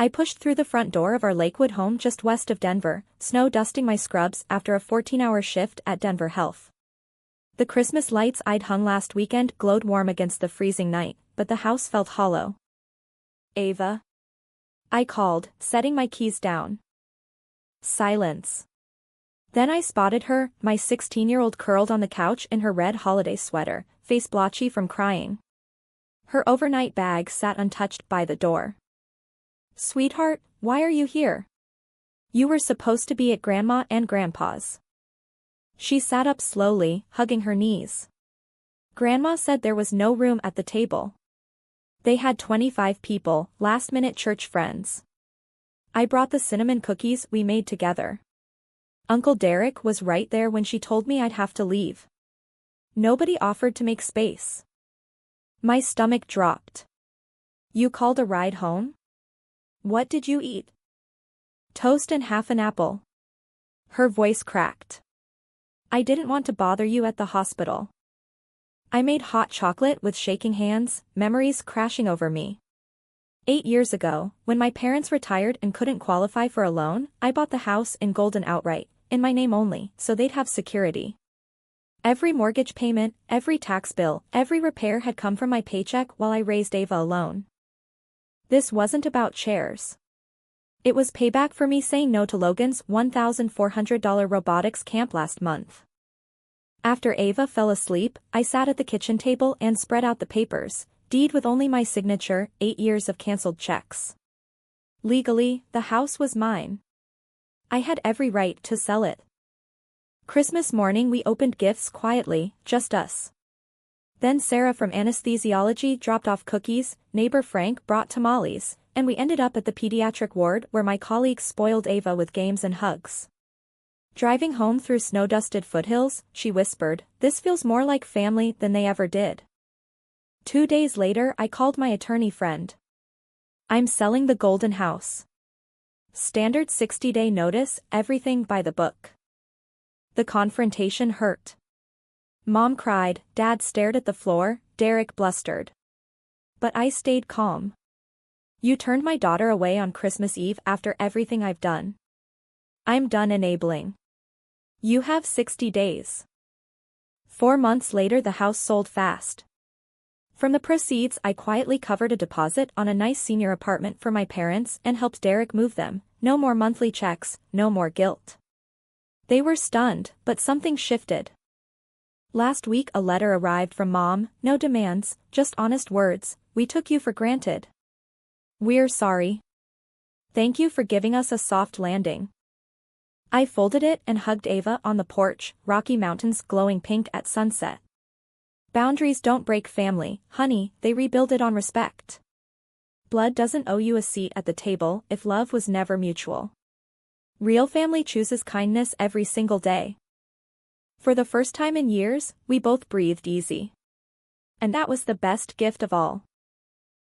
I pushed through the front door of our Lakewood home just west of Denver, snow dusting my scrubs after a 14-hour shift at Denver Health. The Christmas lights I'd hung last weekend glowed warm against the freezing night, but the house felt hollow. "Ava?" I called, setting my keys down. Silence. Then I spotted her, my 16-year-old curled on the couch in her red holiday sweater, face blotchy from crying. Her overnight bag sat untouched by the door. "Sweetheart, why are you here? You were supposed to be at Grandma and Grandpa's." She sat up slowly, hugging her knees. "Grandma said there was no room at the table. They had 25 people, last-minute church friends. I brought the cinnamon cookies we made together. Uncle Derek was right there when she told me I'd have to leave. Nobody offered to make space." My stomach dropped. "You called a ride home? What did you eat?" "Toast and half an apple." Her voice cracked. "I didn't want to bother you at the hospital. I made hot chocolate with shaking hands, memories crashing over me. 8 years ago, when my parents retired and couldn't qualify for a loan, I bought the house in Golden outright, in my name only, so they'd have security. Every mortgage payment, every tax bill, every repair had come from my paycheck while I raised Ava alone. This wasn't about chairs. It was payback for me saying no to Logan's $1,400 robotics camp last month. After Ava fell asleep, I sat at the kitchen table and spread out the papers, deed with only my signature, 8 years of canceled checks. Legally, the house was mine. I had every right to sell it. Christmas morning we opened gifts quietly, just us. Then Sarah from anesthesiology dropped off cookies, neighbor Frank brought tamales, and we ended up at the pediatric ward where my colleagues spoiled Ava with games and hugs. Driving home through snow-dusted foothills, she whispered, "This feels more like family than they ever did." 2 days later I called my attorney friend. "I'm selling the Golden house. Standard 60-day notice, everything by the book." The confrontation hurt. Mom cried, Dad stared at the floor, Derek blustered. But I stayed calm. "You turned my daughter away on Christmas Eve after everything I've done. I'm done enabling. You have 60 days. 4 months later the house sold fast. From the proceeds I quietly covered a deposit on a nice senior apartment for my parents and helped Derek move them. No more monthly checks, no more guilt. They were stunned, but something shifted. Last week a letter arrived from Mom, no demands, just honest words, "We took you for granted. We're sorry. Thank you for giving us a soft landing." I folded it and hugged Ava on the porch, Rocky Mountains glowing pink at sunset. Boundaries don't break family, honey, they rebuild it on respect. Blood doesn't owe you a seat at the table if love was never mutual. Real family chooses kindness every single day. For the first time in years, we both breathed easy. And that was the best gift of all.